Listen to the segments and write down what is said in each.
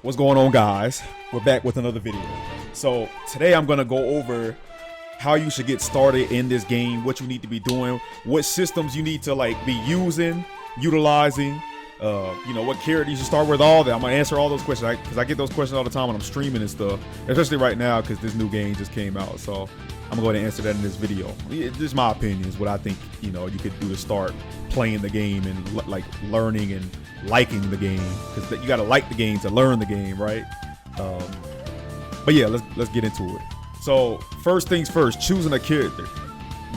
What's going on, guys? We're back with another video. So today I'm gonna go over how you should get started in this game, what you need to be doing, what systems you need to be using, utilizing, what character you should start with, all that. I'm gonna answer all those questions because I get those questions all the time when I'm streaming and stuff, especially right now because this new game just came out. So I'm gonna go ahead and answer that in this video. Just my opinion is what I think you could do to start playing the game and learning and liking the game, because you gotta like the game to learn the game, right? But yeah, let's get into it. So first things first, choosing a character.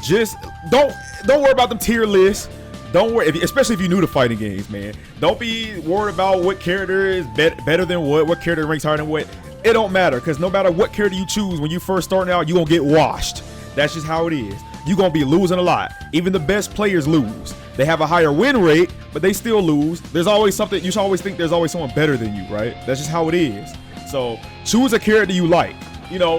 Just don't worry about them tier lists. Don't worry, especially if you're new to fighting games, man. Don't be worried about what character is better than what character ranks higher than what. It don't matter, because no matter what character you choose when you first starting out, you're gonna get washed. That's just how it is. You're gonna be losing a lot. Even the best players lose. They have a higher win rate, but they still lose. There's always something, you should always think there's always someone better than you, right? That's just how it is. So choose a character you like.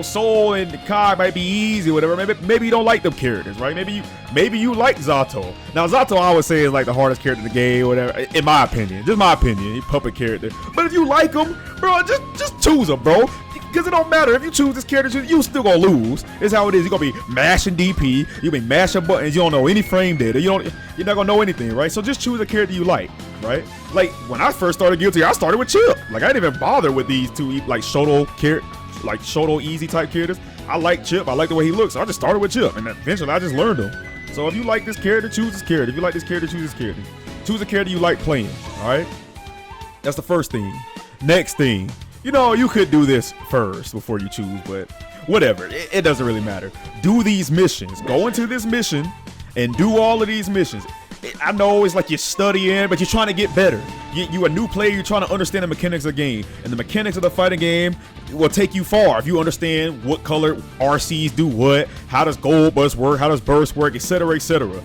Soul and Kai might be easy, whatever. Maybe you don't like them characters, right? Maybe you like Zato. Now Zato, I would say, is like the hardest character in the game, whatever. In my opinion, just my opinion, puppet character. But if you like him, bro, just choose him, bro. Because it don't matter if you choose this character, you still gonna lose. It's how it is. You're gonna be mashing DP. You be mashing buttons. You don't know any frame data. You're not gonna know anything, right? So just choose a character you like, right? Like when I first started Guilty Gear, I started with Chip. I didn't even bother with these two Shoto easy type characters. I like Chip. I like the way he looks. So I just started with Chip, and eventually I just learned him. So if you like this character, choose this character. If you like this character, choose this character. Choose a character you like playing. All right. That's the first thing. Next thing. You could do this first before you choose, but whatever. It doesn't really matter. Do these missions. Go into this mission and do all of these missions. I know it's like you're studying, but you're trying to get better. You a new player, you're trying to understand the mechanics of the game. And the mechanics of the fighting game will take you far if you understand what color RCs do what, how does gold burst work, how does burst work, etc., etc.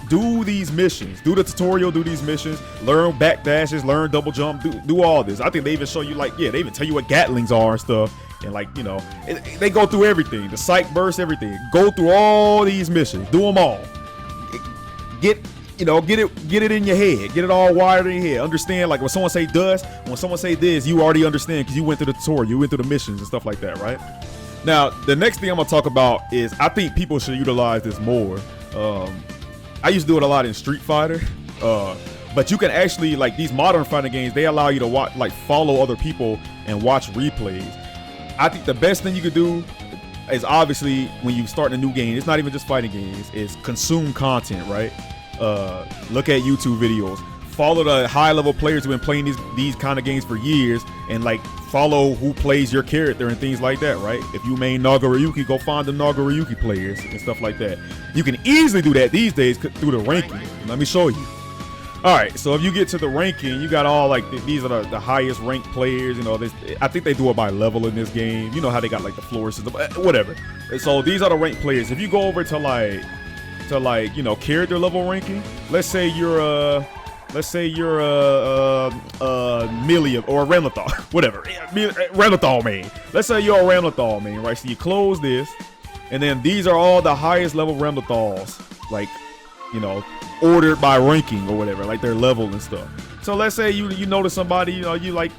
Do these missions, do the tutorial, do these missions, learn backdashes, learn double jump, do all this. I think they even show you they even tell you what Gatlings are and stuff. And they go through everything, the psych burst, everything. Go through all these missions, do them all. Get it in your head, get it all wired in your head. Understand, when someone say dust, when someone say this, you already understand because you went through the tutorial, you went through the missions and stuff like that, right? Now, the next thing I'm gonna talk about is I think people should utilize this more. I used to do it a lot in Street Fighter, but you can actually, these modern fighting games, they allow you to watch, follow other people and watch replays. I think the best thing you could do is, obviously, when you start a new game, it's not even just fighting games, is consume content, right? Look at YouTube videos, follow the high level players who've been playing these kind of games for years, and follow who plays your character and things like that, right? If you main Nagaryuki, go find the Nagaryuki players and stuff like that. You can easily do that these days through the ranking. Let me show you. All right, so if you get to the ranking, you got all these are the highest ranked players. I think they do it by level in this game. You know how they got the floor system, whatever. And so these are the ranked players. If you go over to character level ranking, let's say you're a Milia or a Ramlethal, whatever, Ramlethal main. Let's say you're a Ramlethal main, right? So you close this, and then these are all the highest level Ramlethals, ordered by ranking or whatever, their level and stuff. So let's say you notice somebody, you like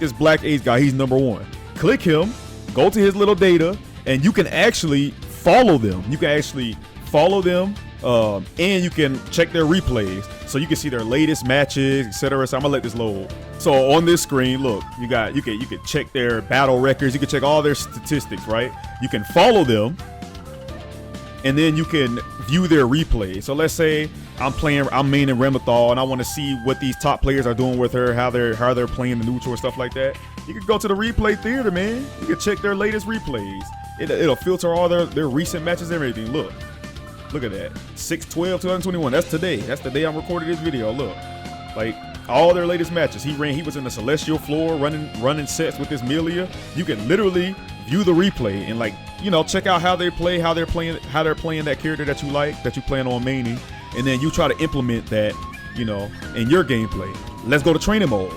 this Black Ace guy, he's number 1. Click him, go to his little data, and you can actually follow them. And you can check their replays, so you can see their latest matches, etc. So I'm gonna let this load. So on this screen, look, you can check their battle records, you can check all their statistics, right? You can follow them, and then you can view their replays. So let's say I'm maining Ramlethal, and I want to see what these top players are doing with her, how they're playing the neutral and stuff like that. You can go to the replay theater, man. You can check their latest replays. It'll filter all their recent matches and everything. Look at that. 6/12/2021. That's today. That's the day I'm recording this video. Look. All their latest matches. He was in the Celestial floor running sets with this Milia. You can literally view the replay and check out how they play, how they're playing that character that you like, that you plan on maining, and then you try to implement that, in your gameplay. Let's go to training mode.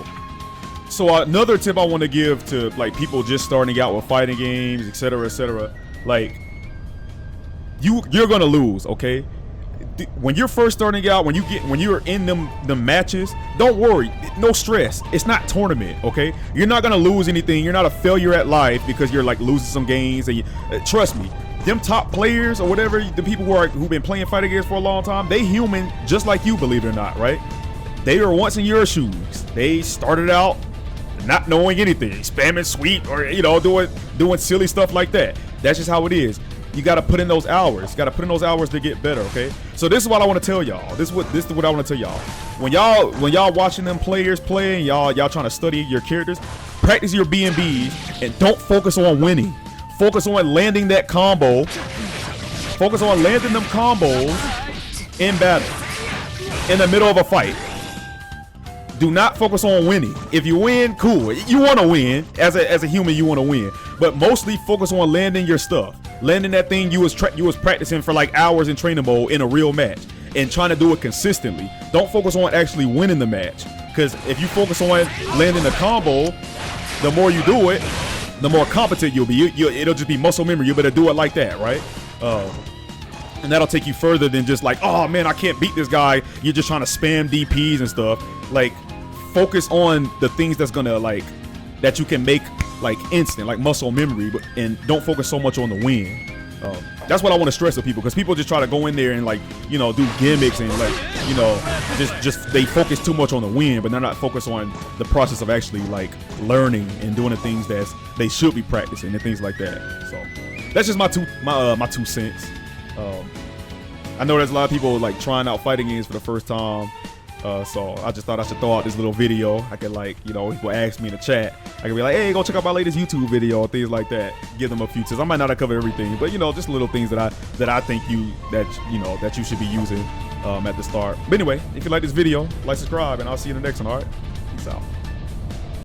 So another tip I want to give to people just starting out with fighting games, etc., etc. You're gonna lose, okay? when you're first starting out, when you're in them matches, don't worry, no stress. It's not tournament, okay? You're not gonna lose anything. You're not a failure at life because you're like losing some games. And trust me, them top players or whatever, the people who've been playing fighting games for a long time, they human just like you, believe it or not, right? They were once in your shoes. They started out not knowing anything, spamming sweep or doing silly stuff like that. That's just how it is. You got to put in those hours. You got to put in those hours to get better, okay? So this is what I want to tell y'all. This is what I want to tell y'all. When y'all watching them players play and y'all trying to study your characters, practice your B&Bs and don't focus on winning. Focus on landing that combo. Focus on landing them combos in battle, in the middle of a fight. Do not focus on winning. If you win, cool. You want to win. As a human, you want to win. But mostly focus on landing your stuff. Landing that thing you was practicing for like hours in training mode in a real match. And trying to do it consistently. Don't focus on actually winning the match. Because if you focus on landing the combo, the more you do it, the more competent you'll be. It'll just be muscle memory. You better do it like that, right? And that'll take you further than just like, oh man, I can't beat this guy. You're just trying to spam DPs and stuff. Like, focus on the things that's gonna that you can make like instant, like muscle memory, and don't focus so much on the win. That's what I want to stress to people, because people just try to go in there and do gimmicks and just they focus too much on the win, but they're not focused on the process of actually learning and doing the things that they should be practicing and things like that. So that's just my two cents. I know there's a lot of people trying out fighting games for the first time. So I just thought I should throw out this little video. I could people ask me in the chat. I could be like, hey, go check out my latest YouTube video, things like that. Give them a few tips. I might not have covered everything, but just little things that I think that you should be using at the start. But anyway, if you like this video, like, subscribe, and I'll see you in the next one. All right, peace out.